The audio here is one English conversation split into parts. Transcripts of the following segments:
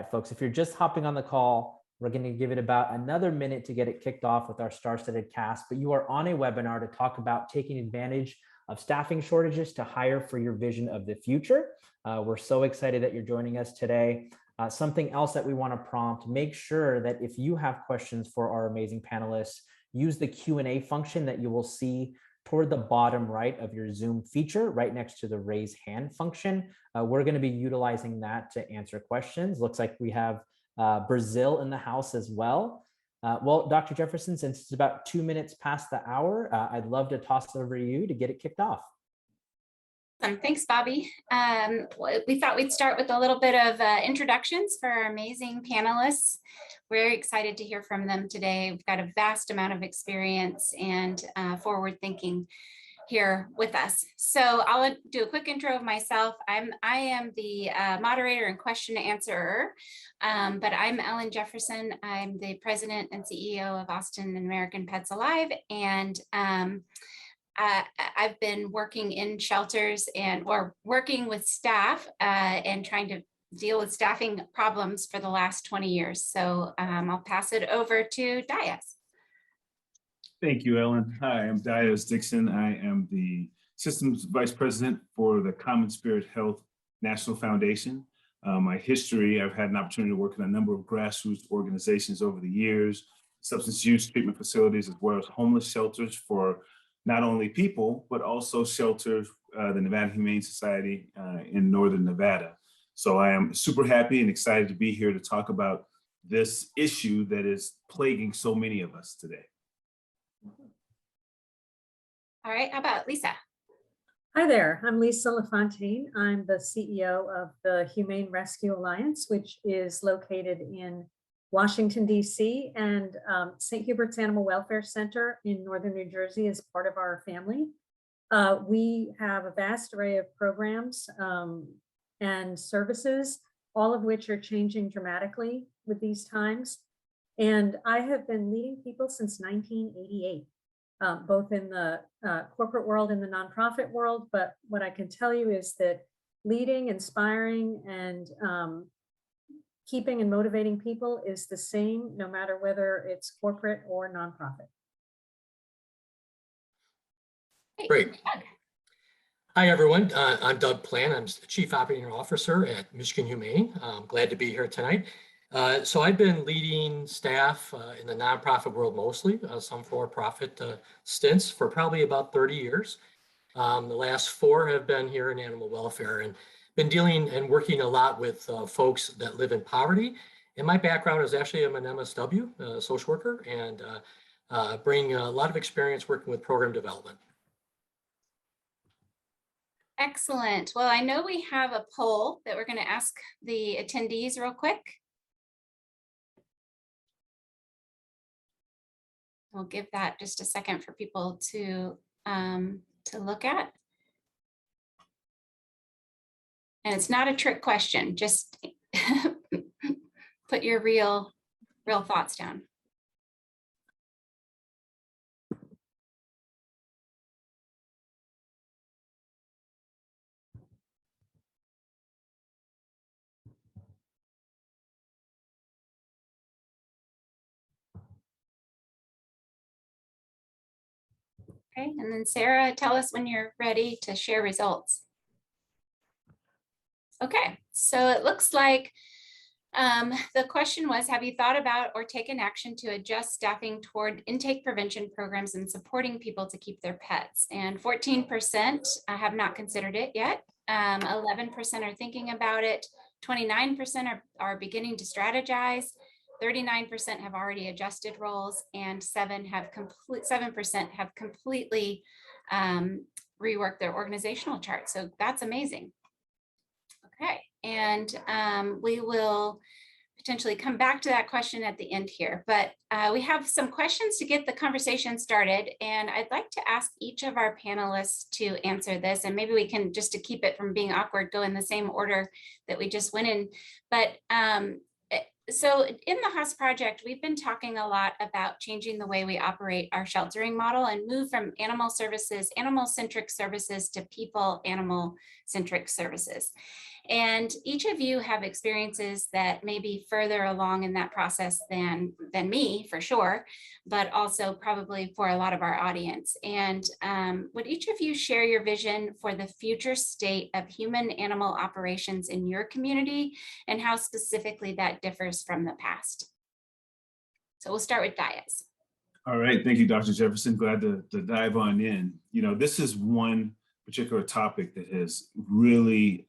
right, folks, if you're just hopping on the call, we're going to give it about another minute to get it kicked off with our star-studded cast, but you are on a webinar to talk about taking advantage of staffing shortages to hire for your vision of the future. We're so excited that you're joining us today. Something else that we want to prompt, make sure that if you have questions for our amazing panelists, use the Q&A function that you will see toward the bottom right of your Zoom feature, right next to the raise hand function. We're going to be utilizing that to answer questions. Looks like we have Brazil in the house as well. Well, Dr. Jefferson, since it's about 2 minutes past the hour, I'd love to toss it over to you to get it kicked off. Thanks, Bobby. We thought we'd start with a little bit of introductions for our amazing panelists. We're excited to hear from them today. We've got a vast amount of experience and forward thinking here with us. So I'll do a quick intro of myself. I am the moderator and question answerer, but I'm Ellen Jefferson. I'm the president and CEO of Austin American Pets Alive, and I've been working in shelters or working with staff and trying to deal with staffing problems for the last 20 years. So I'll pass it over to Diaz. Thank you, Ellen. Hi, I'm Diaz Dixon. I am the Systems Vice President for the CommonSpirit Health National Foundation. My history, I've had an opportunity to work in a number of grassroots organizations over the years, substance use treatment facilities, as well as homeless shelters for not only people, but also shelters, the Nevada Humane Society in Northern Nevada. So I am super happy and excited to be here to talk about this issue that is plaguing so many of us today. All right, how about Lisa? Hi there, I'm Lisa LaFontaine. I'm the CEO of the Humane Rescue Alliance, which is located in Washington, D.C., and St. Hubert's Animal Welfare Center in Northern New Jersey is part of our family. We have a vast array of programs and services, all of which are changing dramatically with these times. And I have been leading people since 1988. Both in the corporate world and the nonprofit world. But what I can tell you is that leading, inspiring, and keeping and motivating people is the same, no matter whether it's corporate or nonprofit. Great. Hi, everyone. I'm Doug Plan. I'm the Chief Operating Officer at Michigan Humane. I'm glad to be here tonight. So I've been leading staff in the nonprofit world mostly, some for-profit stints for probably about 30 years. The last 4 have been here in animal welfare and been dealing and working a lot with folks that live in poverty. And my background is actually I'm an MSW, social worker, and bring a lot of experience working with program development. Excellent. Well, I know we have a poll that we're going to ask the attendees real quick. We'll give that just a second for people to look at. And it's not a trick question, just put your real thoughts down. Okay, and then Sarah, tell us when you're ready to share results. Okay, so it looks like the question was, have you thought about or taken action to adjust staffing toward intake prevention programs and supporting people to keep their pets? And 14% have not considered it yet. 11% are thinking about it. 29% are beginning to strategize. 39% have already adjusted roles, and 7% have completely reworked their organizational chart. So that's amazing. Okay, and we will potentially come back to that question at the end here, but we have some questions to get the conversation started, and I'd like to ask each of our panelists to answer this, and maybe we can, just to keep it from being awkward, go in the same order that we just went in. But So in the HOS project, we've been talking a lot about changing the way we operate our sheltering model and move from animal-centric services to animal-centric services. And each of you have experiences that may be further along in that process than me, for sure, but also probably for a lot of our audience. And would each of you share your vision for the future state of human-animal operations in your community and how specifically that differs from the past? So we'll start with Diaz. All right, thank you, Dr. Jefferson. Glad to dive on in. You know, this is one particular topic that has really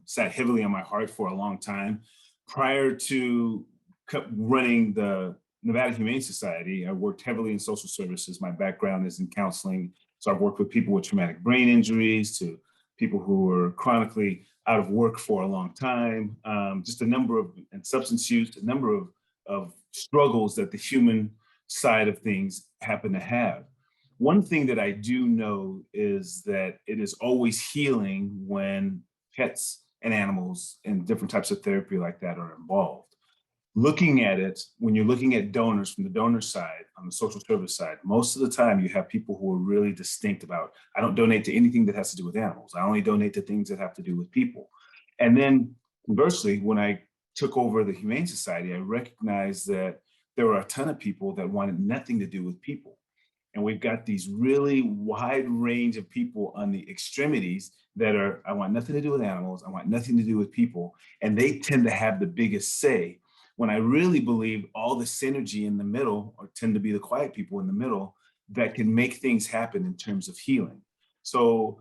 sat heavily on my heart for a long time. Prior to running the Nevada Humane Society, I worked heavily in social services. My background is in counseling. So I've worked with people with traumatic brain injuries to people who were chronically out of work for a long time, just a number of, and substance use, a number of struggles that the human side of things happen to have. One thing that I do know is that it is always healing when pets and animals and different types of therapy like that are involved. Looking at it, when you're looking at donors from the donor side, on the social service side, most of the time you have people who are really distinct about, I don't donate to anything that has to do with animals. I only donate to things that have to do with people. And then conversely, when I took over the Humane Society, I recognized that there were a ton of people that wanted nothing to do with people. And we've got these really wide range of people on the extremities that are, I want nothing to do with animals, I want nothing to do with people. And they tend to have the biggest say, when I really believe all the synergy in the middle, or tend to be the quiet people in the middle, that can make things happen in terms of healing. So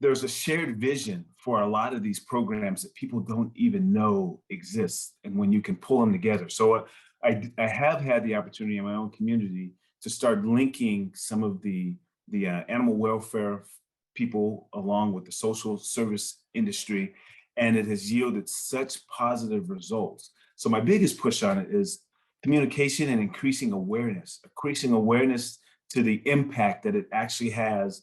there's a shared vision for a lot of these programs that people don't even know exist, and when you can pull them together. So I have had the opportunity in my own community to start linking some of the animal welfare people along with the social service industry, and it has yielded such positive results. So my biggest push on it is communication and increasing awareness to the impact that it actually has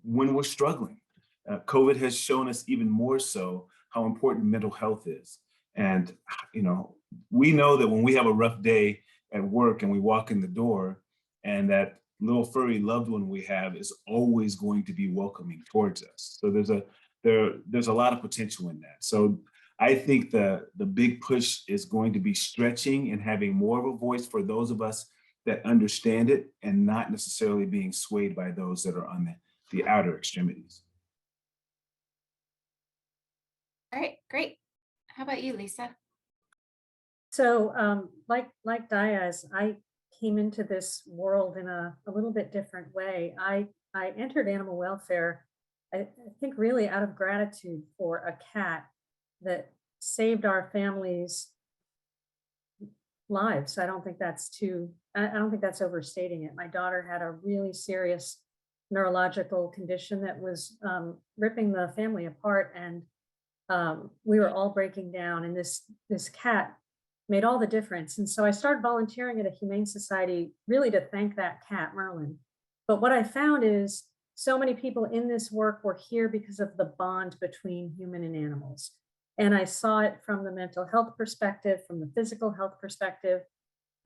when we're struggling. COVID has shown us even more so how important mental health is. And, you know, we know that when we have a rough day at work and we walk in the door, and that little furry loved one we have is always going to be welcoming towards us. So there's a lot of potential in that. So I think the big push is going to be stretching and having more of a voice for those of us that understand it, and not necessarily being swayed by those that are on the outer extremities. All right, great. How about you, Lisa? So like Diaz, I came into this world in a little bit different way. I entered animal welfare, I think really out of gratitude for a cat that saved our family's lives. I don't think that's overstating it. My daughter had a really serious neurological condition that was ripping the family apart, and we were all breaking down, and this cat made all the difference. And so I started volunteering at a Humane Society really to thank that cat, Merlin. But what I found is so many people in this work were here because of the bond between human and animals. And I saw it from the mental health perspective, from the physical health perspective.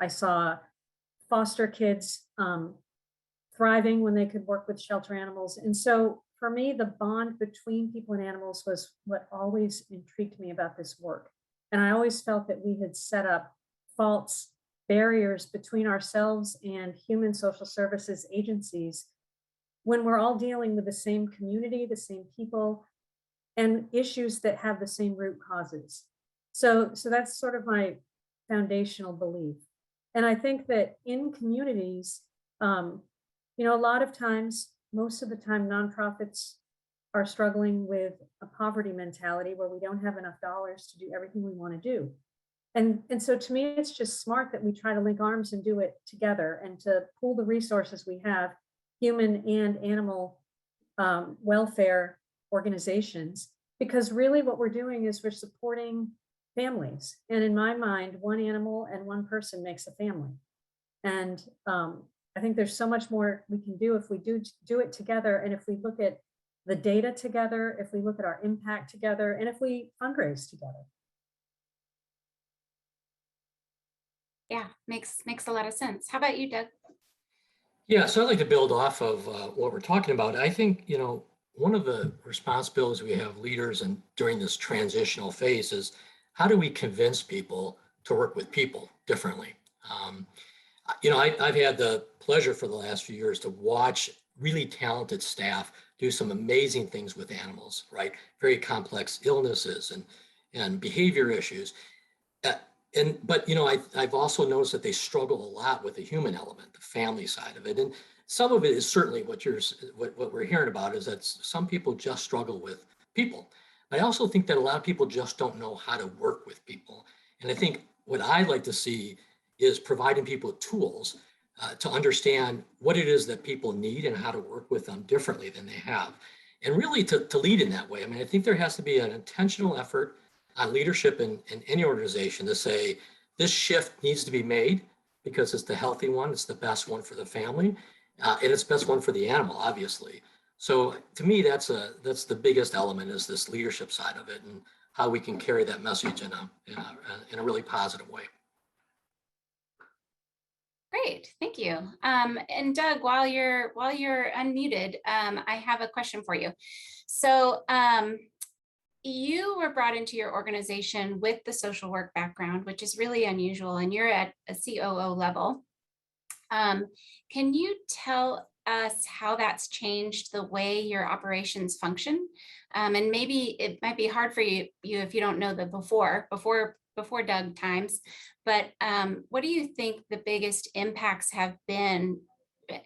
I saw foster kids thriving when they could work with shelter animals. And so for me, the bond between people and animals was what always intrigued me about this work. And I always felt that we had set up false barriers between ourselves and human social services agencies when we're all dealing with the same community, the same people, and issues that have the same root causes. So that's sort of my foundational belief. And I think that in communities, you know, a lot of times, most of the time, nonprofits are struggling with a poverty mentality where we don't have enough dollars to do everything we want to do. And so to me, it's just smart that we try to link arms and do it together, and to pool the resources we have, human and animal welfare organizations, because really what we're doing is we're supporting families. And in my mind, one animal and one person makes a family. And I think there's so much more we can do if we do it together, and if we look at the data together, if we look at our impact together, and if we fundraise together. Yeah, makes a lot of sense. How about you, Doug? Yeah, so I'd like to build off of what we're talking about. I think, one of the responsibilities we have leaders and during this transitional phase is how do we convince people to work with people differently? I've had the pleasure for the last few years to watch really talented staff do some amazing things with animals, right? Very complex illnesses and behavior issues. I've also noticed that they struggle a lot with the human element, the family side of it. And some of it is certainly what we're hearing about is that some people just struggle with people. But I also think that a lot of people just don't know how to work with people. And I think what I'd like to see is providing people with tools to understand what it is that people need and how to work with them differently than they have. And really to lead in that way. I mean, I think there has to be an intentional effort on leadership in any organization to say this shift needs to be made because it's the healthy one, it's the best one for the family, and it's the best one for the animal, obviously. So to me, that's the biggest element is this leadership side of it and how we can carry that message in a really positive way. Great, thank you. And Doug, while you're unmuted, I have a question for you. So you were brought into your organization with the social work background, which is really unusual, and you're at a COO level. Can you tell us how that's changed the way your operations function? And maybe it might be hard for you if you don't know the before Doug times, but what do you think the biggest impacts have been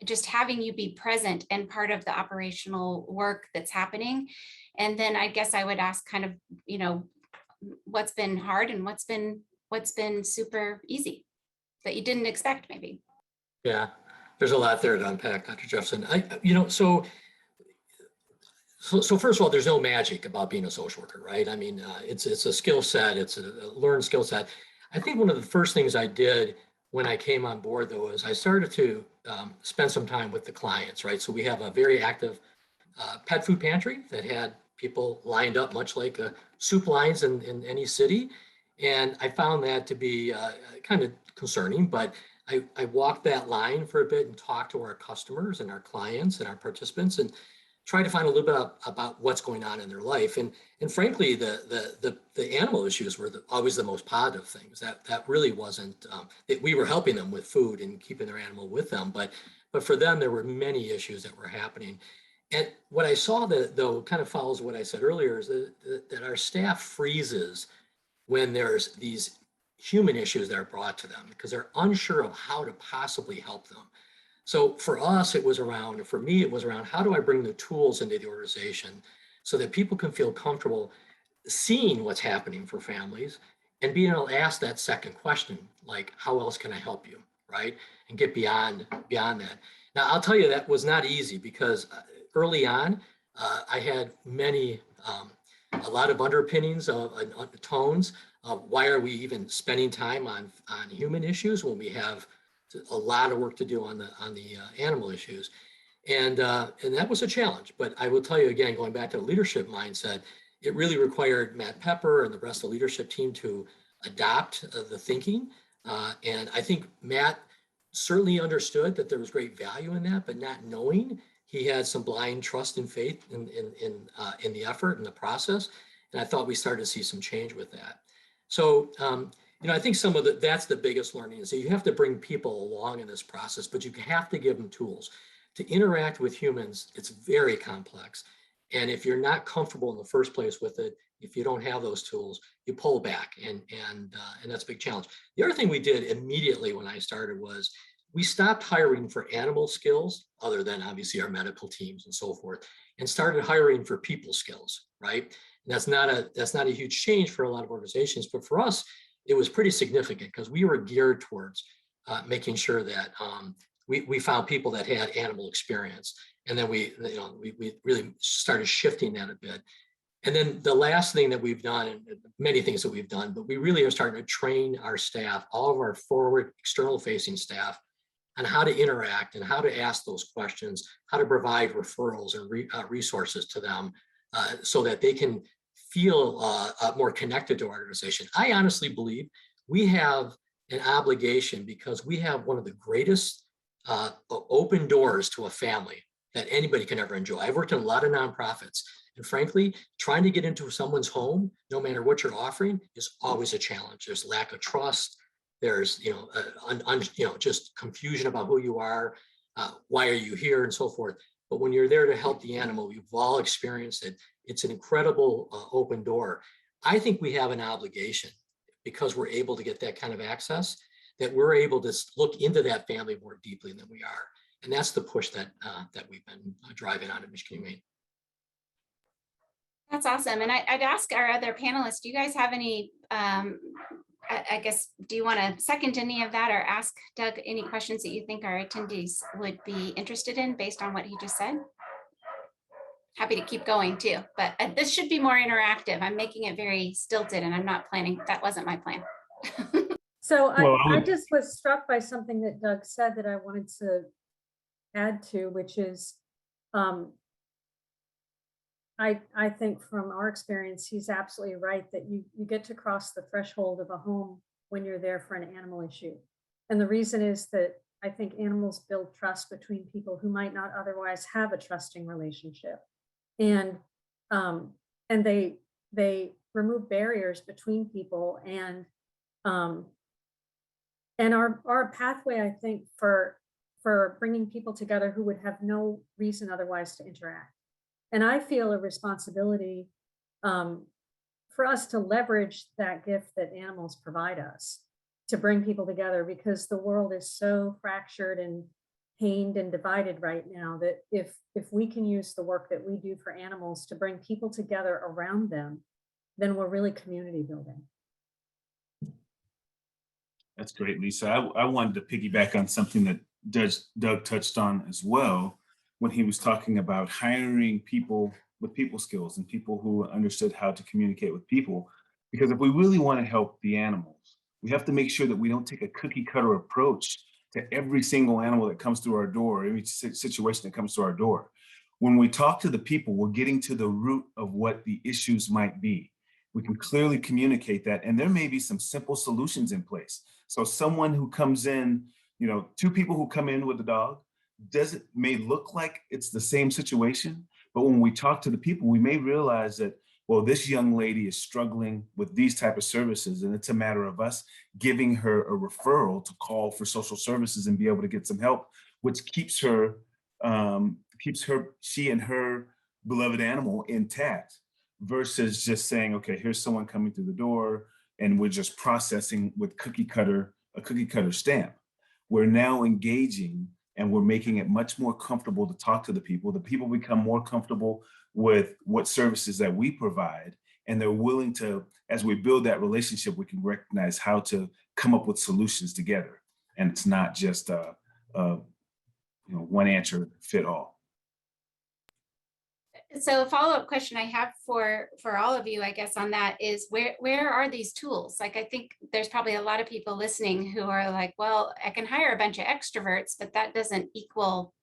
just having you be present and part of the operational work that's happening? And then I guess I would ask kind of, what's been hard and what's been super easy that you didn't expect maybe? Yeah, there's a lot there to unpack, Dr. Jefferson. So first of all, there's no magic about being a social worker, right? I mean, it's a skill set, it's a learned skill set. I think one of the first things I did when I came on board, though, is I started to spend some time with the clients, right? So we have a very active pet food pantry that had people lined up much like soup lines in any city. And I found that to be kind of concerning, but I walked that line for a bit and talked to our customers and our clients and our participants and try to find a little bit about what's going on in their life. And frankly, the animal issues were always the most positive things. That really wasn't, that we were helping them with food and keeping their animal with them. But for them, there were many issues that were happening. And what I saw that, though, kind of follows what I said earlier, is that our staff freezes when there's these human issues that are brought to them because they're unsure of how to possibly help them. So for us, for me, it was around how do I bring the tools into the organization so that people can feel comfortable seeing what's happening for families and being able to ask that second question, like, how else can I help you, right? And get beyond that. Now, I'll tell you that was not easy because early on, I had a lot of underpinnings of tones of why are we even spending time on human issues when we have a lot of work to do on the animal issues. And that was a challenge. But I will tell you again, going back to the leadership mindset, it really required Matt Pepper and the rest of the leadership team to adopt the thinking. And I think Matt certainly understood that there was great value in that, but not knowing, he had some blind trust and faith in the effort and the process. And I thought we started to see some change with that. So, I think that's the biggest learning is that you have to bring people along in this process, but you have to give them tools to interact with humans. It's very complex. And if you're not comfortable in the first place with it, if you don't have those tools, you pull back and that's a big challenge. The other thing we did immediately when I started was we stopped hiring for animal skills, other than obviously our medical teams and so forth, and started hiring for people skills, right? And that's not a huge change for a lot of organizations, but for us, it was pretty significant because we were geared towards making sure that we found people that had animal experience. And then we really started shifting that a bit. And then the last thing that we've done, and many things that we've done, but we really are starting to train our staff, all of our forward external facing staff, on how to interact and how to ask those questions, how to provide referrals and resources to them so that they can feel more connected to our organization. I honestly believe we have an obligation because we have one of the greatest open doors to a family that anybody can ever enjoy. I've worked in a lot of nonprofits, and frankly, trying to get into someone's home, no matter what you're offering, is always a challenge. There's lack of trust. There's, just confusion about who you are, why are you here, and so forth. But when you're there to help the animal, you've all experienced it. It's an incredible open door. I think we have an obligation, because we're able to get that kind of access, that we're able to look into that family more deeply than we are. And that's the push that we've been driving on at Michigan Humane. That's awesome. And I'd ask our other panelists, do you guys have any, I guess, do you want to second any of that or ask Doug any questions that you think our attendees would be interested in based on what he just said? Happy to keep going too, but this should be more interactive. I'm making it very stilted and I'm not planning. That wasn't my plan. So I just was struck by something that Doug said that I wanted to add to, which is, I think from our experience, he's absolutely right that you get to cross the threshold of a home when you're there for an animal issue. And the reason is that I think animals build trust between people who might not otherwise have a trusting relationship. And they remove barriers between people, and our pathway, I think, for bringing people together who would have no reason otherwise to interact. And I feel a responsibility for us to leverage that gift that animals provide us to bring people together, because the world is so fractured and pained and divided right now that if we can use the work that we do for animals to bring people together around them, then we're really community building. That's great, Lisa. I wanted to piggyback on something that Doug touched on as well when he was talking about hiring people with people skills and people who understood how to communicate with people. Because if we really want to help the animals, we have to make sure that we don't take a cookie cutter approach to every single animal that comes through our door, every situation that comes to our door. When we talk to the people, we're getting to the root of what the issues might be. We can clearly communicate that, and there may be some simple solutions in place. So someone who comes in, two people who come in with a dog, may look like it's the same situation, but when we talk to the people, we may realize that, well, this young lady is struggling with these type of services, and it's a matter of us giving her a referral to call for social services and be able to get some help, which keeps she and her beloved animal intact, versus just saying, okay, here's someone coming through the door and we're just processing with a cookie cutter stamp. We're now engaging, and we're making it much more comfortable to talk to the people. The people become more comfortable with what services that we provide, and they're willing to, as we build that relationship, we can recognize how to come up with solutions together. And it's not just one answer fit all. So a follow-up question I have for all of you, I guess, on that is where are these tools? Like, I think there's probably a lot of people listening who are like, well, I can hire a bunch of extroverts, but that doesn't equal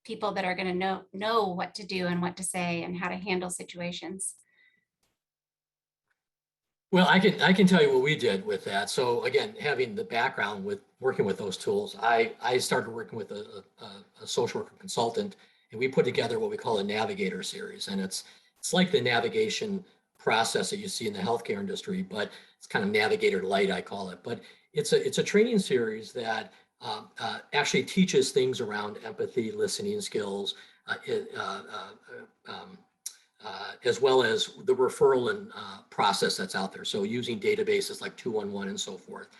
people that are going to know what to do and what to say and how to handle situations. Well, I can tell you what we did with that. So again, having the background with working with those tools, I started working with a social worker consultant, and we put together what we call a navigator series. And it's like the navigation process that you see in the healthcare industry, but it's kind of navigator light, I call it. But it's a training series that actually teaches things around empathy, listening skills, as well as the referral and process that's out there. So using databases like 211 and so forth,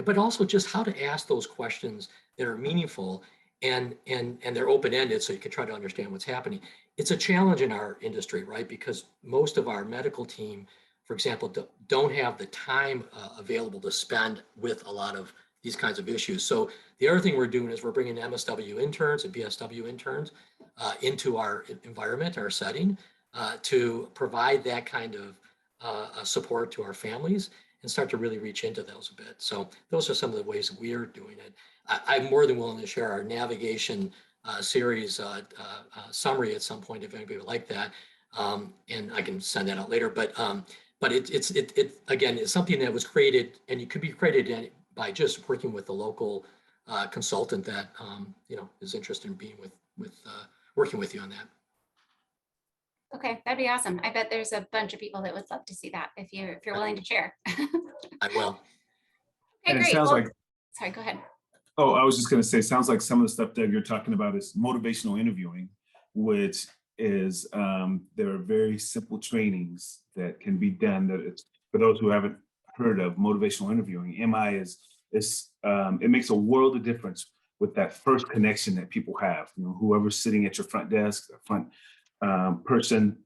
but also just how to ask those questions that are meaningful and they're open-ended, so you can try to understand what's happening. It's a challenge in our industry, right? Because most of our medical team, for example, don't have the time available to spend with a lot of these kinds of issues. So the other thing we're doing is we're bringing MSW interns and BSW interns into our environment, our setting, to provide that kind of support to our families and start to really reach into those a bit. So those are some of the ways that we're doing it. I'm more than willing to share our navigation series summary at some point if anybody would like that, and I can send that out later. But it's again, it's something that was created, and it could be created by just working with the local consultant that is interested in being with working with you on that. Okay, that'd be awesome. I bet there's a bunch of people that would love to see that if you're willing to share. I will. Okay, And it great. sounds Well, like, sorry, go ahead. oh, I was just going to say, sounds like some of the stuff that you're talking about is motivational interviewing, which is there are very simple trainings that can be done. That it's for those who haven't heard of motivational interviewing. MI is it makes a world of difference with that first connection that people have. You know, whoever's sitting at your front desk, the front person,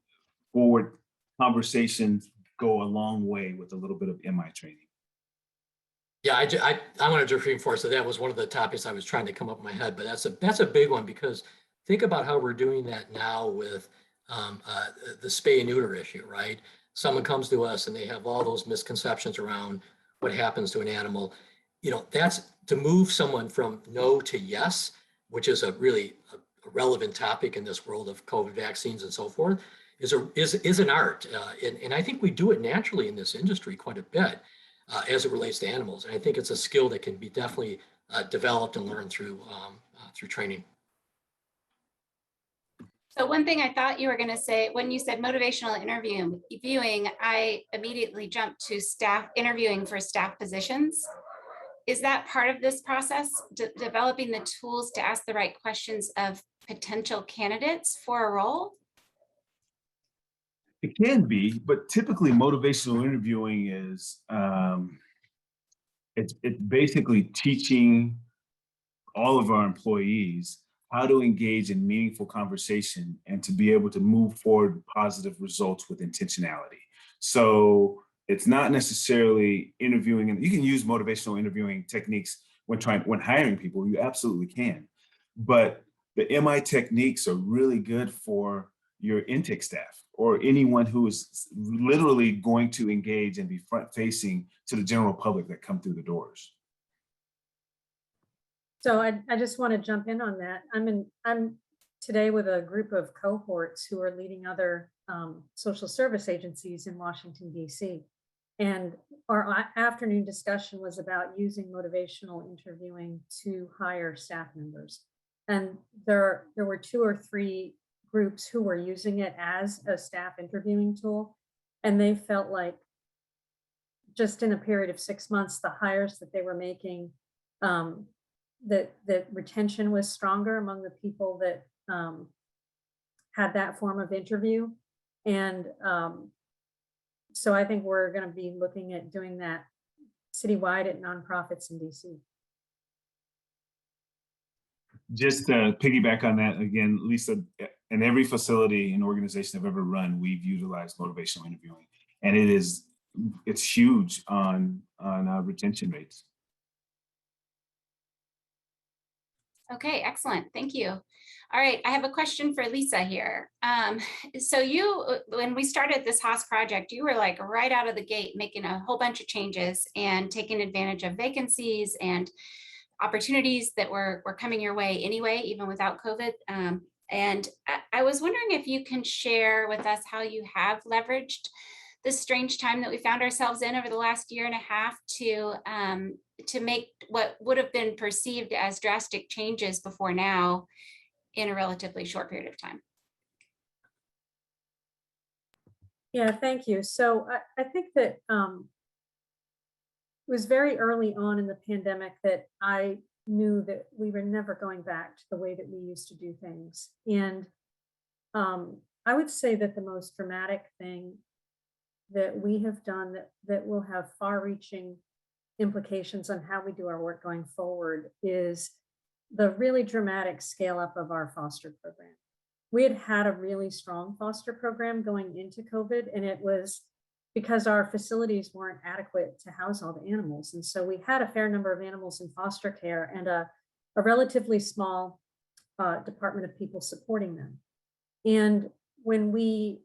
forward conversations go a long way with a little bit of MI training. Yeah, I wanted to reinforce that was one of the topics I was trying to come up in my head, but that's a big one, because think about how we're doing that now with the spay and neuter issue, right? Someone comes to us and they have all those misconceptions around what happens to an animal. You know, that's to move someone from no to yes, which is a really a relevant topic in this world of COVID vaccines and so forth, is an art. And I think we do it naturally in this industry quite a bit. As it relates to animals. And I think it's a skill that can be definitely developed and learned through training. So one thing I thought you were going to say, when you said motivational interviewing, I immediately jumped to staff interviewing for staff positions. Is that part of this process, developing the tools to ask the right questions of potential candidates for a role? It can be, but typically motivational interviewing is it's basically teaching all of our employees how to engage in meaningful conversation and to be able to move forward positive results with intentionality. So it's not necessarily interviewing, and you can use motivational interviewing techniques when hiring people. You absolutely can, but the MI techniques are really good for your intake staff or anyone who is literally going to engage and be front facing to the general public that come through the doors. So I just want to jump in on that. I'm today with a group of cohorts who are leading other social service agencies in Washington, D.C. And our afternoon discussion was about using motivational interviewing to hire staff members. And there were 2 or 3 groups who were using it as a staff interviewing tool. And they felt like just in a period of 6 months, the hires that they were making, that retention was stronger among the people that had that form of interview. And so I think we're going to be looking at doing that citywide at nonprofits in DC. Just to piggyback on that again, Lisa, in every facility and organization I've ever run, we've utilized motivational interviewing, and it's huge on retention rates. Okay, excellent. Thank you. All right, I have a question for Lisa here. So when we started this HOS project, you were like right out of the gate making a whole bunch of changes and taking advantage of vacancies and opportunities that were coming your way anyway, even without COVID. And I was wondering if you can share with us how you have leveraged this strange time that we found ourselves in over the last year and a half to make what would have been perceived as drastic changes before now in a relatively short period of time. Yeah, thank you. So I think that it was very early on in the pandemic that I knew that we were never going back to the way that we used to do things. And I would say that the most dramatic thing that we have done that will have far-reaching implications on how we do our work going forward is the really dramatic scale up of our foster program. We had a really strong foster program going into COVID, and it was because our facilities weren't adequate to house all the animals. And so we had a fair number of animals in foster care and a relatively small department of people supporting them. And when we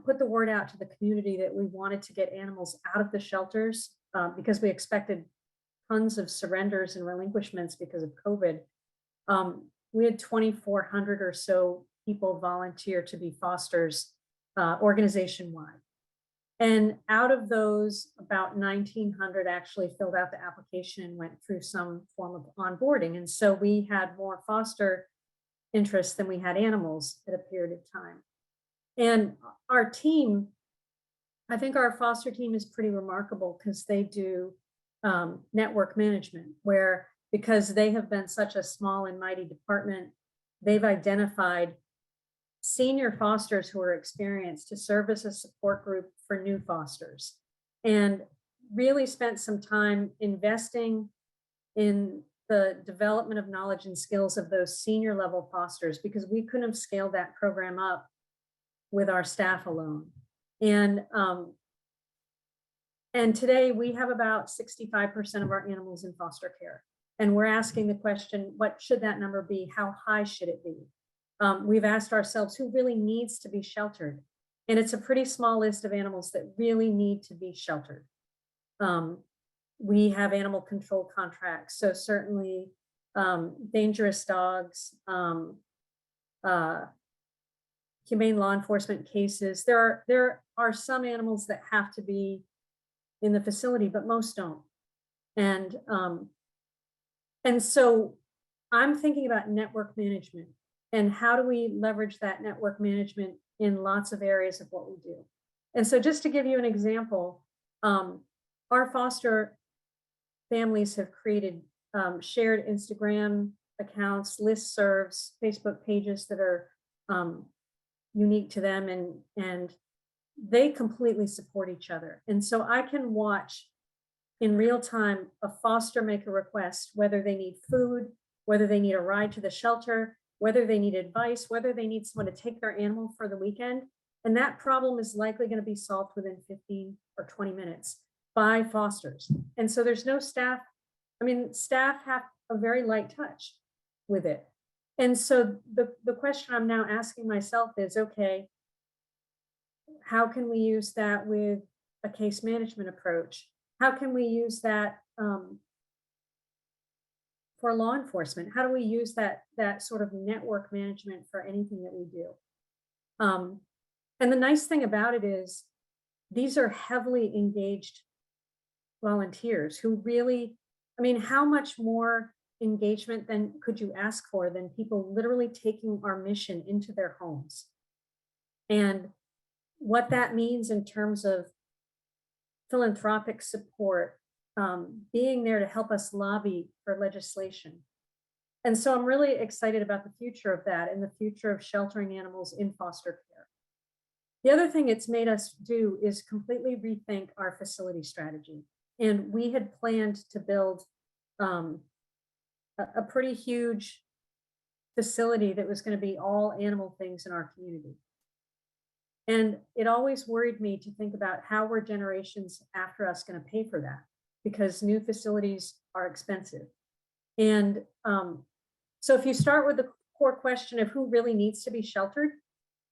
put the word out to the community that we wanted to get animals out of the shelters because we expected tons of surrenders and relinquishments because of COVID, we had 2,400 or so people volunteer to be fosters organization-wide. And out of those, about 1,900 actually filled out the application and went through some form of onboarding. And so we had more foster interest than we had animals at a period of time. And our team, I think our foster team is pretty remarkable because they do network management, where because they have been such a small and mighty department, they've identified senior fosters who are experienced to serve as a support group for new fosters, and really spent some time investing in the development of knowledge and skills of those senior level fosters, because we couldn't have scaled that program up with our staff alone. And today we have about 65% of our animals in foster care. And we're asking the question, what should that number be? How high should it be? We've asked ourselves who really needs to be sheltered. And it's a pretty small list of animals that really need to be sheltered. We have animal control contracts. So certainly dangerous dogs, humane law enforcement cases. There are some animals that have to be in the facility, but most don't. And so I'm thinking about network management and how do we leverage that network management in lots of areas of what we do. And so just to give you an example, our foster families have created shared Instagram accounts, listservs, Facebook pages that are unique to them, and they completely support each other. And so I can watch in real time a foster make a request, whether they need food, whether they need a ride to the shelter, whether they need advice, whether they need someone to take their animal for the weekend. And that problem is likely going to be solved within 15 or 20 minutes by fosters. And so there's no staff. I mean, staff have a very light touch with it. And so the question I'm now asking myself is, okay, how can we use that with a case management approach? How can we use that for law enforcement? How do we use that sort of network management for anything that we do? And the nice thing about it is these are heavily engaged volunteers who really, I mean, how much more engagement than could you ask for than people literally taking our mission into their homes? And what that means in terms of philanthropic support, being there to help us lobby for legislation. And so I'm really excited about the future of that and the future of sheltering animals in foster care. The other thing it's made us do is completely rethink our facility strategy. And we had planned to build a pretty huge facility that was going to be all animal things in our community. And it always worried me to think about how were generations after us going to pay for that, because new facilities are expensive. And so if you start with the core question of who really needs to be sheltered,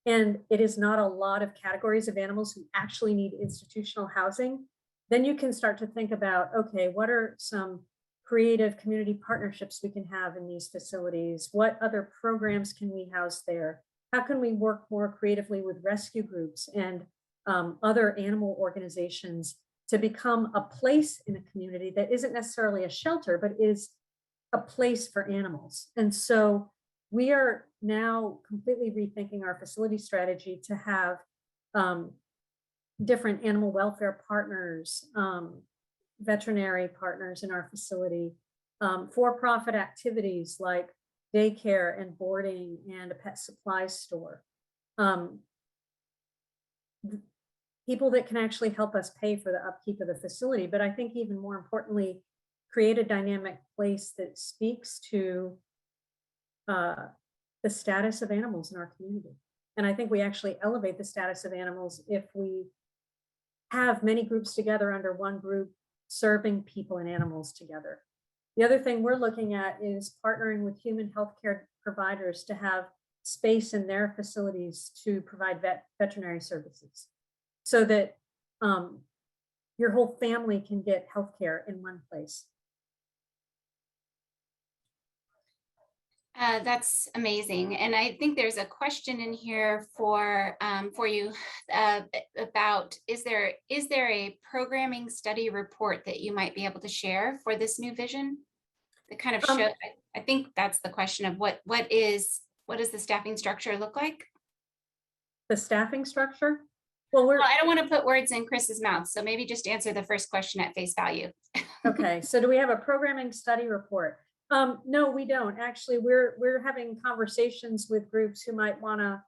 and it is not a lot of categories of animals who actually need institutional housing, then you can start to think about, okay, what are some creative community partnerships we can have in these facilities? What other programs can we house there? How can we work more creatively with rescue groups and other animal organizations to become a place in a community that isn't necessarily a shelter, but is a place for animals? And so we are now completely rethinking our facility strategy to have different animal welfare partners, veterinary partners in our facility, for-profit activities like daycare and boarding and a pet supply store. People that can actually help us pay for the upkeep of the facility. But I think even more importantly, create a dynamic place that speaks to the status of animals in our community. And I think we actually elevate the status of animals if we have many groups together under one group serving people and animals together. The other thing we're looking at is partnering with human healthcare providers to have space in their facilities to provide veterinary services, so that your whole family can get healthcare in one place. That's amazing. And I think there's a question in here for you about, is there a programming study report that you might be able to share for this new vision? That kind of show, I think that's the question of what does the staffing structure look like? The staffing structure? Well, Well, I don't want to put words in Chris's mouth, so maybe just answer the first question at face value. okay. So do we have a programming study report? No, we don't. Actually, we're having conversations with groups who might want to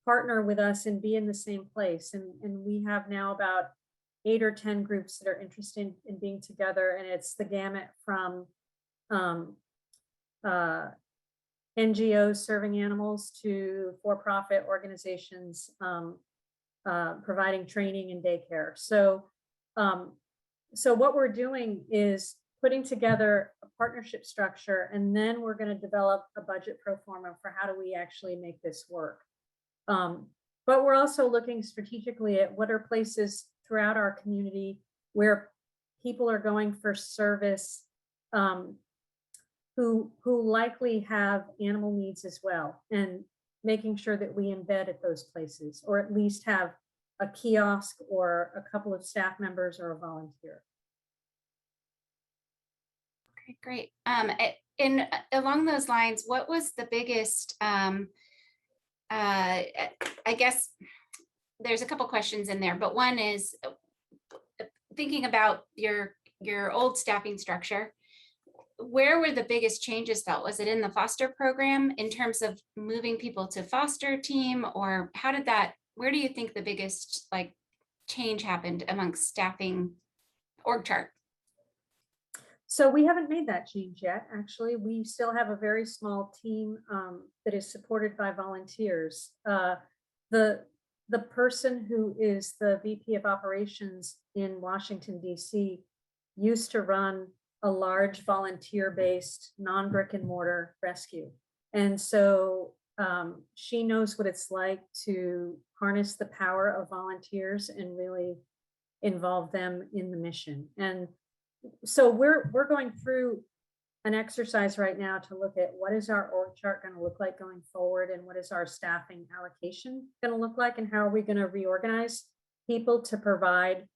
partner with us and be in the same place. And we have now about 8 or 10 groups that are interested in being together. And it's the gamut from NGOs serving animals to for-profit organizations providing training and daycare. So, so what we're doing is putting together a partnership structure, and then we're going to develop a budget pro forma for how do we actually make this work. But we're also looking strategically at what are places throughout our community where people are going for service who likely have animal needs as well, and making sure that we embed at those places, or at least have a kiosk or a couple of staff members or a volunteer. Okay, great. Along those lines, what was the biggest, I guess there's a couple questions in there, but one is thinking about your old staffing structure. Where were the biggest changes felt? Was it in the foster program in terms of moving people to foster team, or how did that, where do you think the biggest like change happened amongst staffing org chart? So we haven't made that change yet. Actually, we still have a very small team that is supported by volunteers. The person who is the VP of operations in Washington, D.C. used to run a large volunteer-based non-brick and mortar rescue. And so she knows what it's like to harness the power of volunteers and really involve them in the mission. And so we're going through an exercise right now to look at what is our org chart going to look like going forward, and what is our staffing allocation going to look like, and how are we going to reorganize people to provide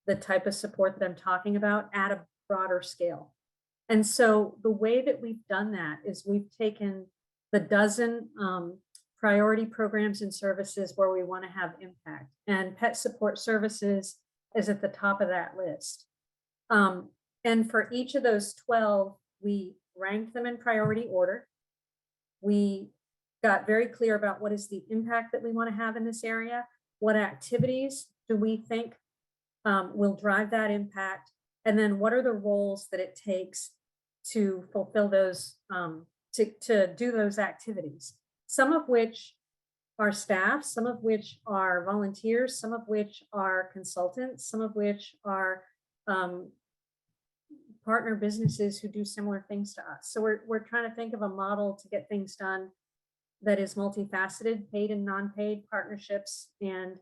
the type of support that I'm talking about at a broader scale. And so the way that we've done that is we've taken the dozen priority programs and services where we want to have impact, and pet support services is at the top of that list. And for each of those 12, we ranked them in priority order. We got very clear about what is the impact that we want to have in this area, what activities do we think will drive that impact, and then what are the roles that it takes to fulfill those, to do those activities, some of which are staff, some of which are volunteers, some of which are consultants, some of which are partner businesses who do similar things to us. So we're trying to think of a model to get things done that is multifaceted, paid and non-paid partnerships, and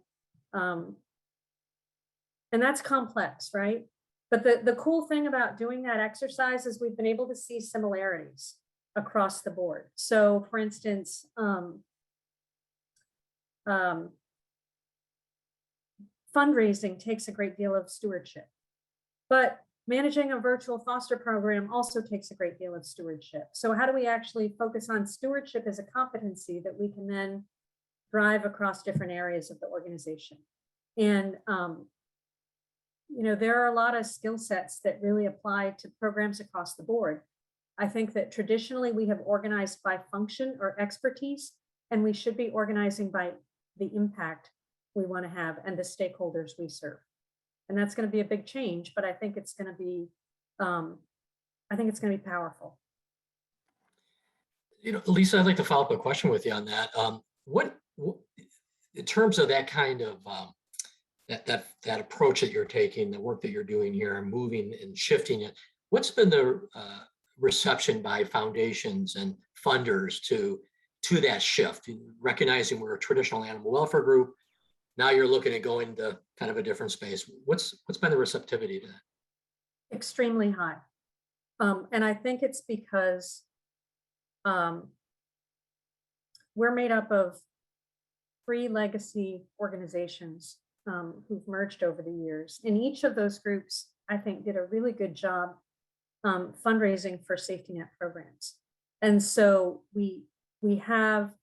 that's complex, right? But the cool thing about doing that exercise is we've been able to see similarities across the board. So for instance, fundraising takes a great deal of stewardship, but managing a virtual foster program also takes a great deal of stewardship. So how do we actually focus on stewardship as a competency that we can then drive across different areas of the organization? And you know, there are a lot of skill sets that really apply to programs across the board. I think that traditionally we have organized by function or expertise, and we should be organizing by the impact we want to have and the stakeholders we serve. And that's going to be a big change, but I think it's going to be, powerful. You know, Lisa, I'd like to follow up a question with you on that. What in terms of that kind of that approach that you're taking, the work that you're doing here, and moving and shifting it, what's been the reception by foundations and funders to that shift? Recognizing we're a traditional animal welfare group, now you're looking at going to kind of a different space. What's been the receptivity to that? Extremely high. And I think it's because we're made up of 3 legacy organizations who've merged over the years. And each of those groups, I think, did a really good job fundraising for safety net programs. And so we have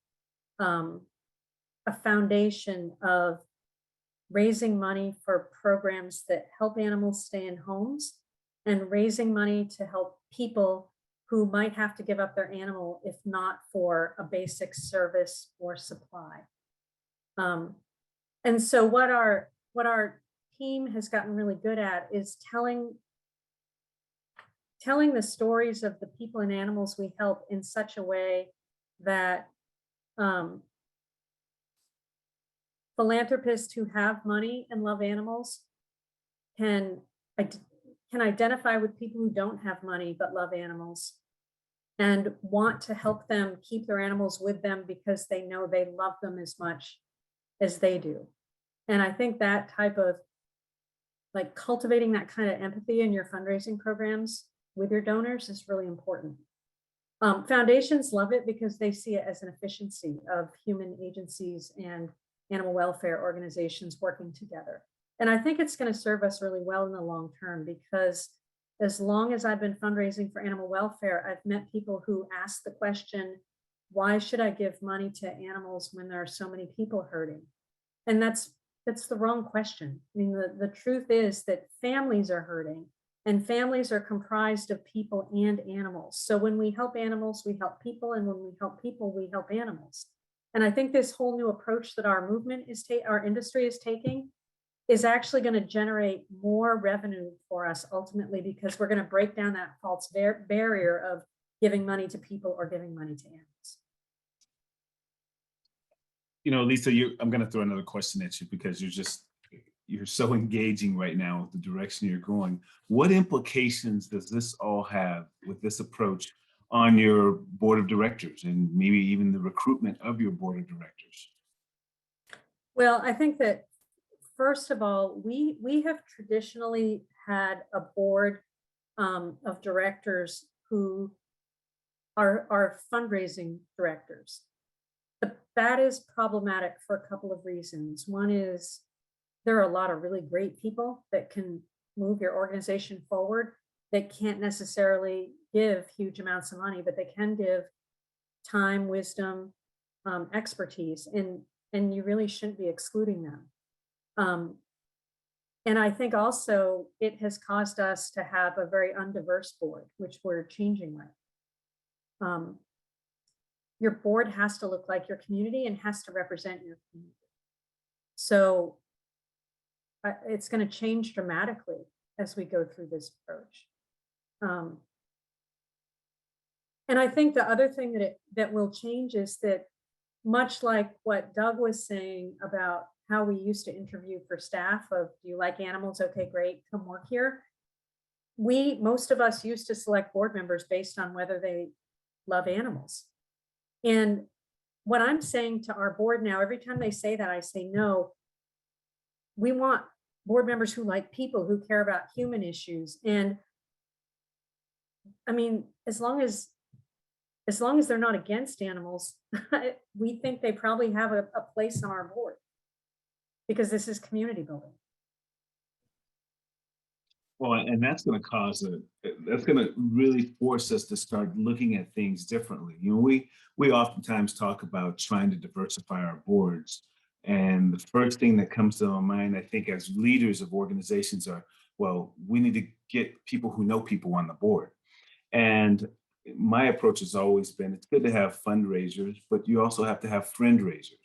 a foundation of raising money for programs that help animals stay in homes and raising money to help people who might have to give up their animal if not for a basic service or supply. And so what our team has gotten really good at is telling the stories of the people and animals we help in such a way that philanthropists who have money and love animals can identify with people who don't have money but love animals and want to help them keep their animals with them because they know they love them as much as they do. And I think that type of, like, cultivating that kind of empathy in your fundraising programs with your donors is really important. Foundations love it because they see it as an efficiency of human agencies and animal welfare organizations working together. And I think it's going to serve us really well in the long term, because as long as I've been fundraising for animal welfare, I've met people who ask the question, why should I give money to animals when there are so many people hurting? And that's the wrong question. I mean, the truth is that families are hurting, and families are comprised of people and animals. So when we help animals, we help people, and when we help people, we help animals. And I think this whole new approach that our movement our industry is taking is actually going to generate more revenue for us ultimately, because we're going to break down that false barrier of giving money to people or giving money to animals. You know, Lisa, I'm going to throw another question at you because you're so engaging right now with the direction you're going. What implications does this all have with this approach on your board of directors and maybe even the recruitment of your board of directors? Well, I think that first of all, we have traditionally had a board of directors who are fundraising directors. But that is problematic for a couple of reasons. One is there are a lot of really great people that can move your organization forward that can't necessarily give huge amounts of money, but they can give time, wisdom, expertise, and you really shouldn't be excluding them. And I think also it has caused us to have a very undiverse board, which we're changing with. Your board has to look like your community and has to represent your community. So it's going to change dramatically as we go through this approach. And I think the other thing that will change is that, much like what Doug was saying about how we used to interview for staff of, do you like animals? Okay, great, come work here. Most of us used to select board members based on whether they love animals. And what I'm saying to our board now, every time they say that, I say, no, we want board members who like people, who care about human issues. And I mean, as long as they're not against animals, we think they probably have a place on our board, because this is community building. Well, and that's going to really force us to start looking at things differently. You know, we oftentimes talk about trying to diversify our boards. And the first thing that comes to my mind, I think, as leaders of organizations are, well, we need to get people who know people on the board. And my approach has always been, it's good to have fundraisers, but you also have to have friend raisers.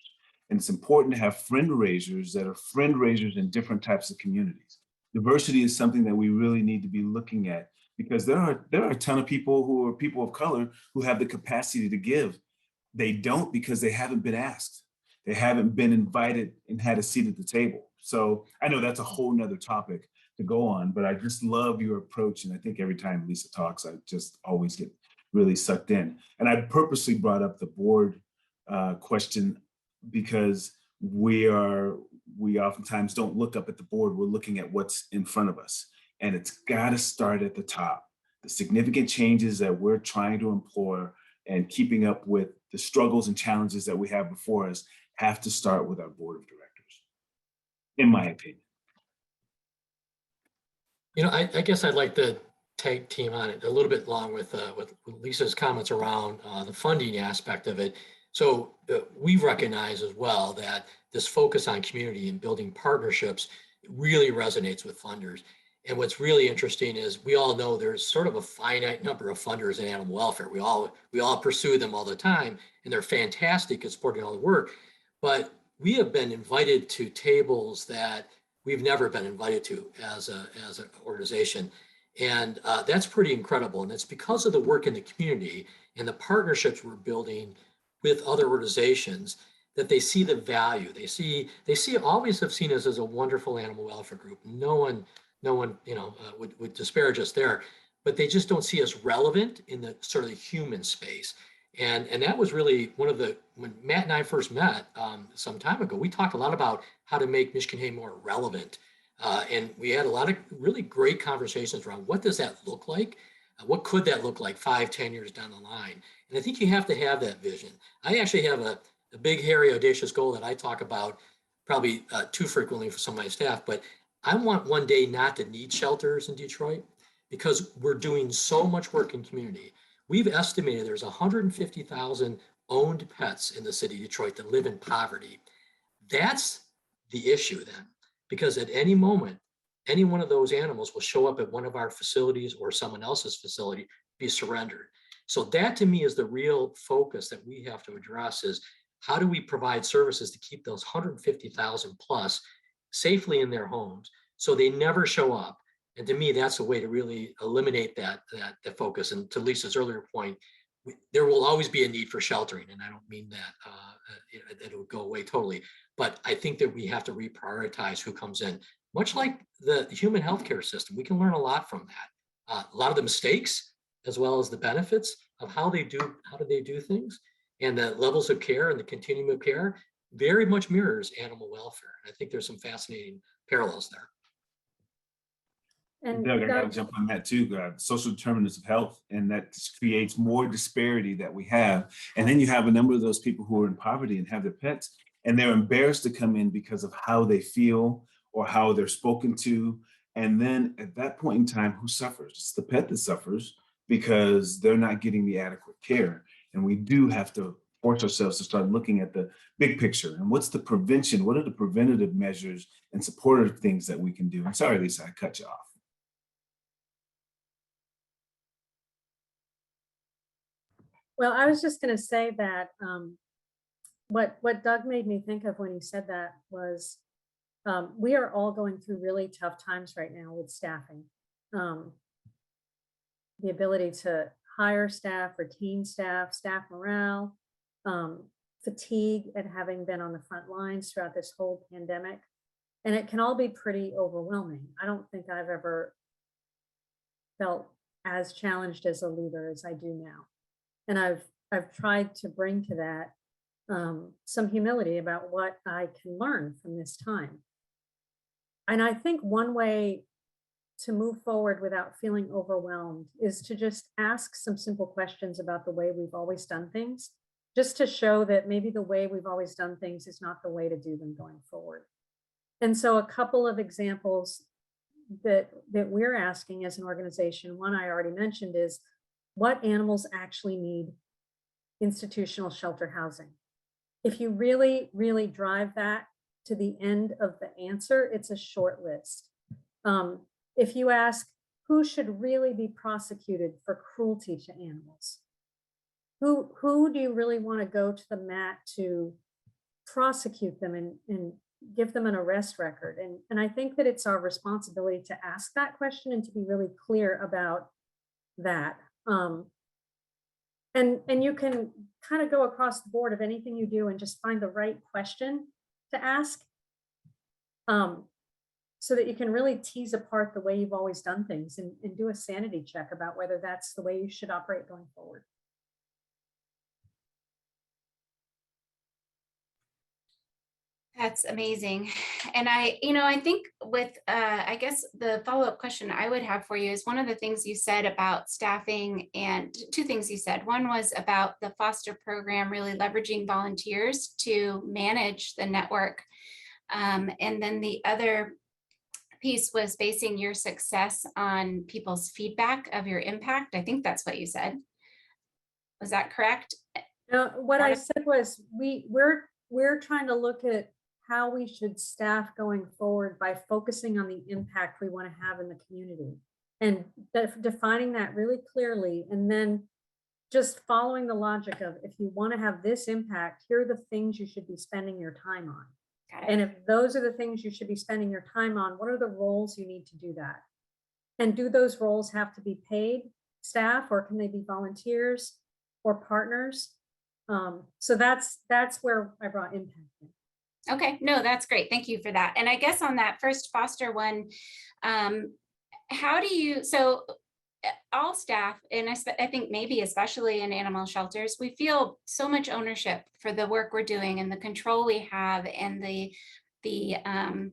And it's important to have friend raisers that are friend raisers in different types of communities. Diversity is something that we really need to be looking at, because there are a ton of people who are people of color who have the capacity to give. They don't because they haven't been asked. They haven't been invited and had a seat at the table. So I know that's a whole nother topic to go on, but I just love your approach. And I think every time Lisa talks, I just always get really sucked in. And I purposely brought up the board question because we oftentimes don't look up at the board. We're looking at what's in front of us, and it's got to start at the top. The significant changes that we're trying to employ and keeping up with the struggles and challenges that we have before us have to start with our board of directors, in my opinion. You know, I guess I'd like to tag team on it a little bit along with Lisa's comments around the funding aspect of it. So we recognize as well that this focus on community and building partnerships really resonates with funders. And what's really interesting is we all know there's sort of a finite number of funders in animal welfare. We all pursue them all the time, and they're fantastic at supporting all the work. But we have been invited to tables that we've never been invited to as an organization. And that's pretty incredible. And it's because of the work in the community and the partnerships we're building with other organizations that they see the value. They always have seen us as a wonderful animal welfare group. No one would disparage us there, but they just don't see us relevant in the sort of the human space. And that was really one of when Matt and I first met some time ago, we talked a lot about how to make Michigan Hay more relevant. And we had a lot of really great conversations around what does that look like? What could that look like 5-10 years down the line? And I think you have to have that vision. I actually have a big, hairy, audacious goal that I talk about probably too frequently for some of my staff, but I want one day not to need shelters in Detroit because we're doing so much work in community. We've estimated there's 150,000 owned pets in the city of Detroit that live in poverty. That's the issue then, because at any moment, any one of those animals will show up at one of our facilities or someone else's facility, be surrendered. So that to me is the real focus that we have to address is how do we provide services to keep those 150,000 plus safely in their homes so they never show up. And to me, that's a way to really eliminate that focus. And to Lisa's earlier point, there will always be a need for sheltering. And I don't mean that it will go away totally, but I think that we have to reprioritize who comes in. Much like the human healthcare system, we can learn a lot from that. A lot of the mistakes, as well as the benefits of how do they do things, and the levels of care and the continuum of care very much mirrors animal welfare. And I think there's some fascinating parallels there. And Doug, I got to jump on that too. Social determinants of health, and that creates more disparity that we have. And then you have a number of those people who are in poverty and have their pets, and they're embarrassed to come in because of how they feel or how they're spoken to. And then at that point in time, who suffers? It's the pet that suffers because they're not getting the adequate care. And we do have to force ourselves to start looking at the big picture and what's the prevention? What are the preventative measures and supportive things that we can do? I'm sorry, Lisa, I cut you off. Well, I was just going to say that what Doug made me think of when he said that was we are all going through really tough times right now with staffing. The ability to hire staff, retain staff, staff morale, fatigue at having been on the front lines throughout this whole pandemic. And it can all be pretty overwhelming. I don't think I've ever felt as challenged as a leader as I do now. And I've tried to bring to that some humility about what I can learn from this time. And I think one way to move forward without feeling overwhelmed is to just ask some simple questions about the way we've always done things, just to show that maybe the way we've always done things is not the way to do them going forward. And so a couple of examples that we're asking as an organization, one I already mentioned is, what animals actually need institutional shelter housing? If you really, really drive that to the end of the answer, it's a short list. If you ask who should really be prosecuted for cruelty to animals, who do you really want to go to the mat to prosecute them and give them an arrest record? And I think that it's our responsibility to ask that question and to be really clear about that. And you can kind of go across the board of anything you do and just find the right question to ask, so that you can really tease apart the way you've always done things and do a sanity check about whether that's the way you should operate going forward. That's amazing. And I think with, I guess the follow-up question I would have for you is one of the things you said about staffing, and two things you said. One was about the foster program really leveraging volunteers to manage the network. And then the other piece was basing your success on people's feedback of your impact. I think that's what you said. Was that correct? No, what I said was we're trying to look at how we should staff going forward by focusing on the impact we want to have in the community and defining that really clearly, and then just following the logic of, if you want to have this impact, here are the things you should be spending your time on. Got it. And if those are the things you should be spending your time on, what are the roles you need to do that? And do those roles have to be paid staff, or can they be volunteers or partners? So that's where I brought impact in. Okay, no, that's great. Thank you for that. And I guess on that first foster one, how do you, so all staff, and I think maybe especially in animal shelters, we feel so much ownership for the work we're doing and the control we have, and the that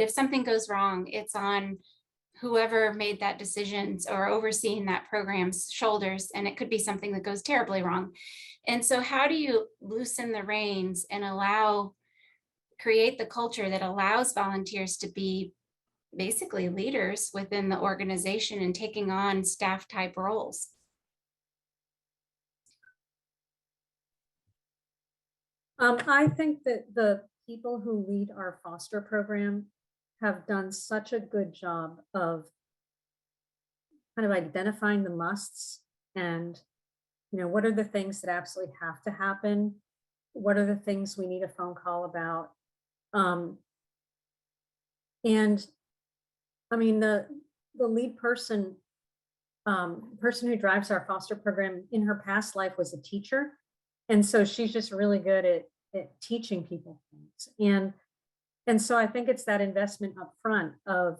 if something goes wrong, it's on whoever made that decisions or overseeing that program's shoulders, and it could be something that goes terribly wrong. And so how do you loosen the reins and create the culture that allows volunteers to be basically leaders within the organization and taking on staff type roles? I think that the people who lead our foster program have done such a good job of kind of identifying the musts, and what are the things that absolutely have to happen? What are the things we need a phone call about? And I mean, the lead person who drives our foster program, in her past life was a teacher. And so she's just really good at teaching people things. And so I think it's that investment up front of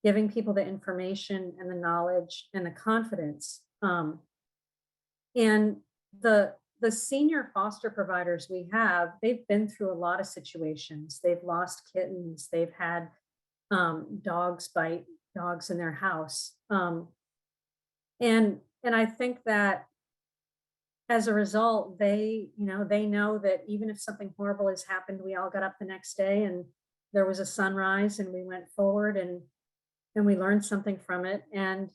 giving people the information and the knowledge and the confidence. And the senior foster providers we have, they've been through a lot of situations. They've lost kittens. They've had dogs bite dogs in their house. And I think that as a result, they know that even if something horrible has happened, we all got up the next day and there was a sunrise and we went forward and we learned something from it. And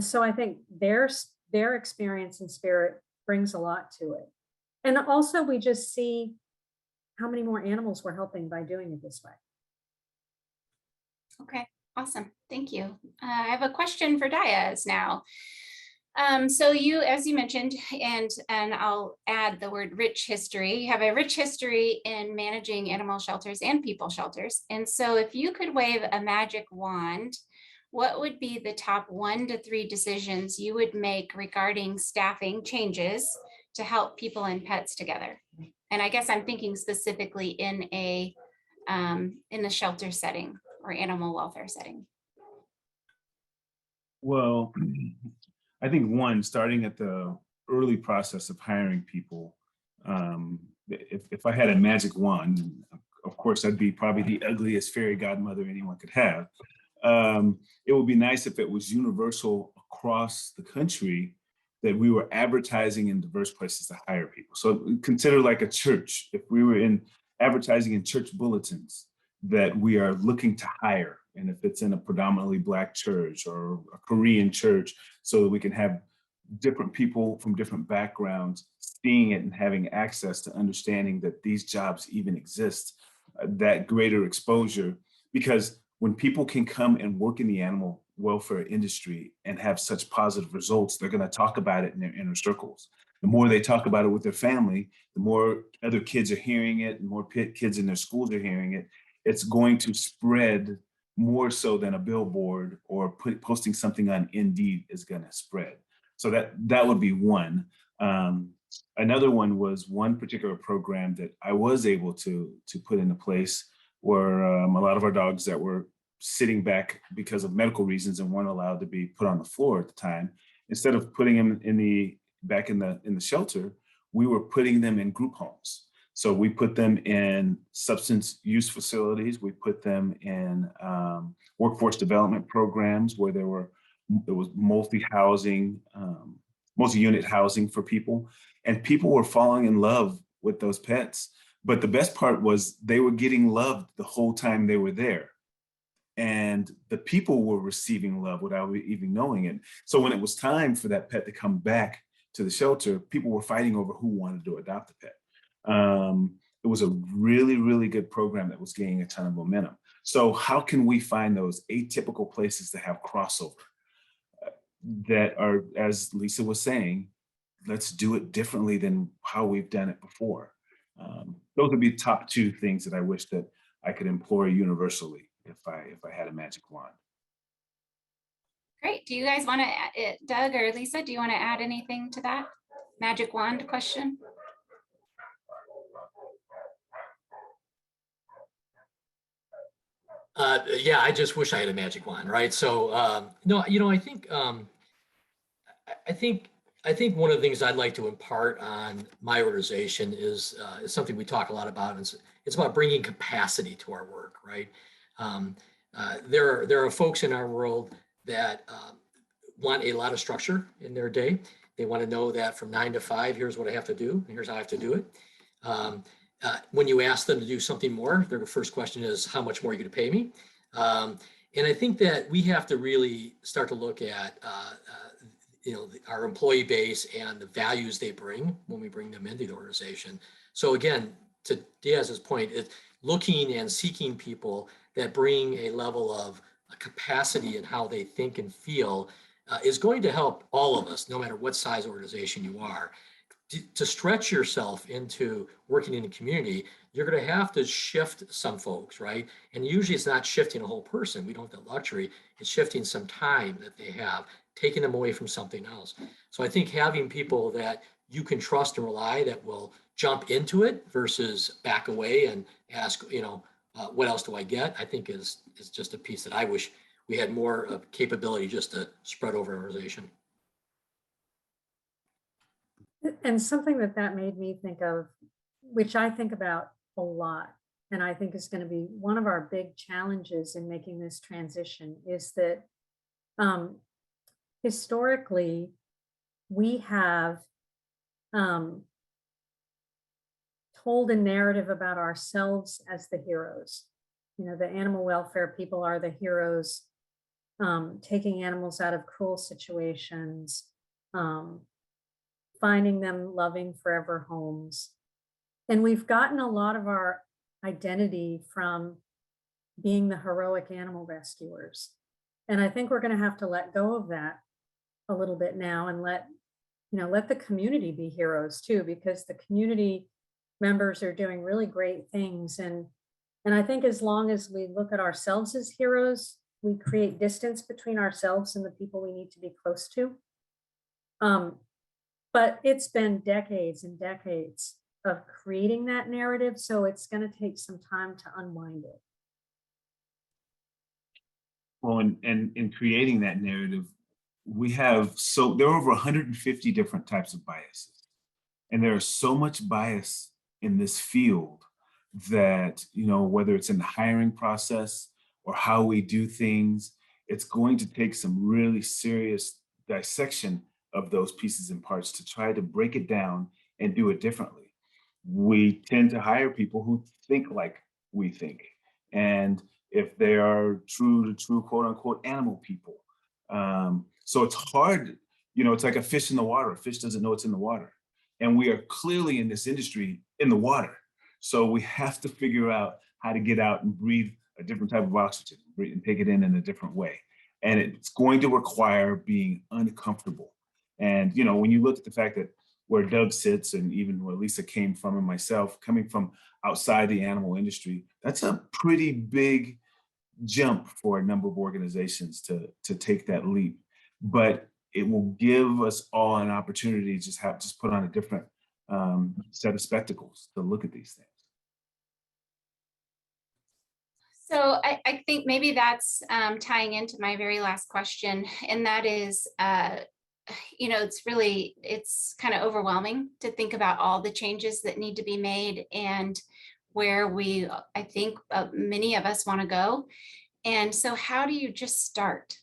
so I think their experience and spirit brings a lot to it. And also we just see how many more animals we're helping by doing it this way. Okay, awesome. Thank you. I have a question for Diaz now. So you, as you mentioned, and I'll add the word rich history, you have a rich history in managing animal shelters and people shelters. And so if you could wave a magic wand, what would be the top 1 to 3 decisions you would make regarding staffing changes to help people and pets together? And I guess I'm thinking specifically in a shelter setting or animal welfare setting. Well, I think one, starting at the early process of hiring people, if I had a magic wand, of course, I'd be probably the ugliest fairy godmother anyone could have. It would be nice if it was universal across the country that we were advertising in diverse places to hire people. So consider like a church. If we were advertising in church bulletins that we are looking to hire, and if it's in a predominantly Black church or a Korean church, so that we can have different people from different backgrounds seeing it and having access to understanding that these jobs even exist, that greater exposure. Because when people can come and work in the animal welfare industry and have such positive results, they're going to talk about it in their inner circles. The more they talk about it with their family, the more other kids are hearing it, and more kids in their schools are hearing it. It's going to spread more so than a billboard or posting something on Indeed is going to spread. So that would be one. Another one was one particular program that I was able to put into place where a lot of our dogs that were sitting back because of medical reasons and weren't allowed to be put on the floor at the time, instead of putting them back in the shelter, we were putting them in group homes. So we put them in substance use facilities. We put them in workforce development programs where there was multi-housing, multi-unit housing for people. And people were falling in love with those pets. But the best part was they were getting loved the whole time they were there. And the people were receiving love without even knowing it. So when it was time for that pet to come back to the shelter, people were fighting over who wanted to adopt the pet. It was a really, really good program that was gaining a ton of momentum. So how can we find those atypical places that have crossover that are, as Lisa was saying, let's do it differently than how we've done it before. Those would be top two things that I wish that I could employ universally if I had a magic wand. Great. Do you guys want to, Doug or Lisa, do you want to add anything to that magic wand question? Yeah, I just wish I had a magic wand, right? So no, you know, I think one of the things I'd like to impart on my organization is something we talk a lot about. It's about bringing capacity to our work, right? There are folks in our world that want a lot of structure in their day. They want to know that from 9 to 5, here's what I have to do, and here's how I have to do it. When you ask them to do something more, their first question is, how much more are you going to pay me? And I think that we have to really start to look at our employee base and the values they bring when we bring them into the organization. So again, to Diaz's point, it's looking and seeking people that bring a level of capacity in how they think and feel is going to help all of us, no matter what size organization you are. To stretch yourself into working in the community, you're going to have to shift some folks, right? And usually it's not shifting a whole person. We don't have that luxury. It's shifting some time that they have, taking them away from something else. So I think having people that you can trust and rely that will jump into it versus back away and ask, what else do I get? I think is just a piece that I wish we had more capability just to spread over an organization. And something that made me think of, which I think about a lot, and I think is going to be one of our big challenges in making this transition, is that historically we have told a narrative about ourselves as the heroes. The animal welfare people are the heroes, taking animals out of cruel situations, finding them loving forever homes. And we've gotten a lot of our identity from being the heroic animal rescuers. And I think we're going to have to let go of that a little bit now and let the community be heroes too, because the community members are doing really great things. And I think as long as we look at ourselves as heroes, we create distance between ourselves and the people we need to be close to. But it's been decades and decades of creating that narrative, so it's going to take some time to unwind it. Well, and in creating that narrative, there are over 150 different types of biases. And there is so much bias in this field that, whether it's in the hiring process or how we do things, it's going to take some really serious dissection of those pieces and parts to try to break it down and do it differently. We tend to hire people who think like we think. And if they are true quote unquote animal people. So it's hard, it's like a fish in the water. A fish doesn't know it's in the water. And we are clearly in this industry in the water. So we have to figure out how to get out and breathe a different type of oxygen and take it in a different way. And it's going to require being uncomfortable. And, when you look at the fact that where Doug sits and even where Lisa came from and myself, coming from outside the animal industry, that's a pretty big jump for a number of organizations to take that leap. But it will give us all an opportunity to just put on a different set of spectacles to look at these things. So I think maybe that's tying into my very last question, and that is it's kind of overwhelming to think about all the changes that need to be made and where I think many of us want to go. And so how do you just start?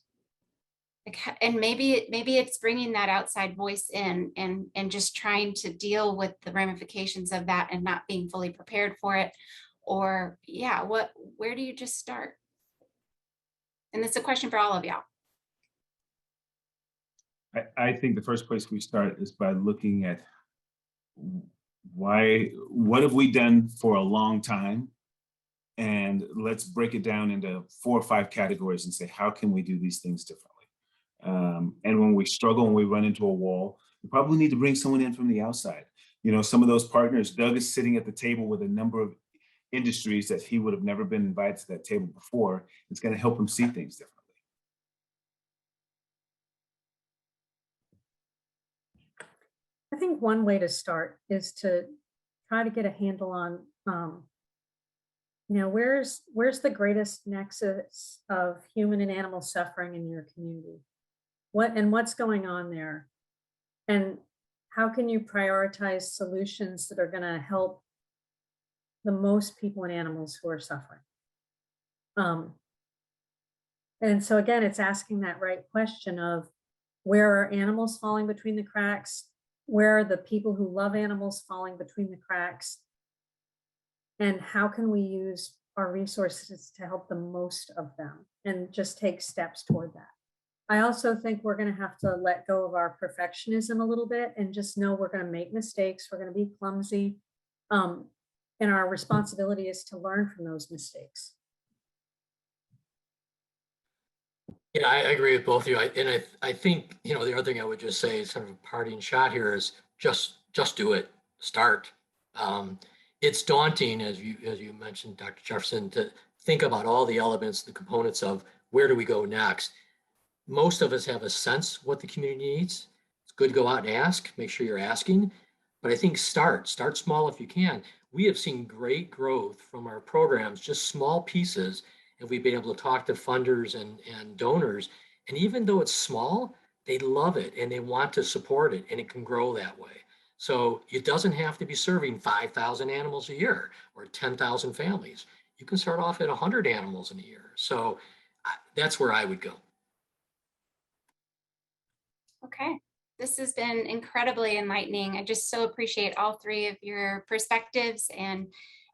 And maybe it's bringing that outside voice in and just trying to deal with the ramifications of that and not being fully prepared for it. Or where do you just start? And it's a question for all of y'all. I think the first place we start is by looking at what have we done for a long time? And let's break it down into 4 or 5 categories and say, how can we do these things differently? And when we struggle and we run into a wall, we probably need to bring someone in from the outside. Some of those partners, Doug is sitting at the table with a number of industries that he would have never been invited to that table before. It's going to help him see things differently. I think one way to start is to try to get a handle on, where's the greatest nexus of human and animal suffering in your community? What's going on there? And how can you prioritize solutions that are going to help the most people and animals who are suffering? And so again, it's asking that right question of, where are animals falling between the cracks? Where are the people who love animals falling between the cracks? And how can we use our resources to help the most of them and just take steps toward that? I also think we're going to have to let go of our perfectionism a little bit and just know we're going to make mistakes. We're going to be clumsy. And our responsibility is to learn from those mistakes. Yeah, I agree with both of you. I think, the other thing I would just say, sort of a parting shot here, is just do it. Start. It's daunting, as you mentioned, Dr. Jefferson, to think about all the elements, the components of where do we go next. Most of us have a sense what the community needs. It's good to go out and ask, make sure you're asking, but I think start small if you can. We have seen great growth from our programs, just small pieces, and we've been able to talk to funders and donors. And even though it's small, they love it and they want to support it, and it can grow that way. So it doesn't have to be serving 5,000 animals a year or 10,000 families. You can start off at 100 animals in a year. So that's where I would go. Okay, this has been incredibly enlightening. I just so appreciate all 3 of your perspectives and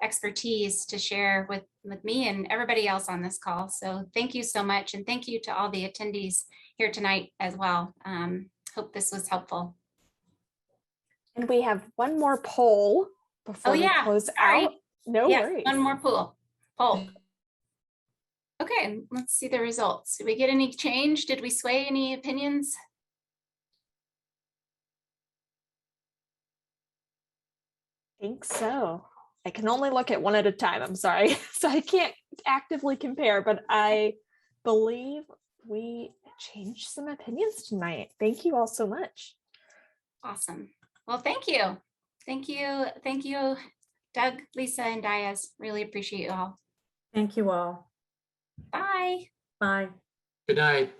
expertise to share with me and everybody else on this call. So thank you so much. And thank you to all the attendees here tonight as well. Hope this was helpful. And we have one more poll before we close out. No worries. One more poll. Okay, let's see the results. Did we get any change? Did we sway any opinions? I think so. I can only look at one at a time. I'm sorry. So I can't actively compare, but I believe we changed some opinions tonight. Thank you all so much. Awesome. Well, thank you. Thank you. Thank you, Doug, Lisa, and Diaz. Really appreciate you all. Thank you all. Bye. Bye. Good night.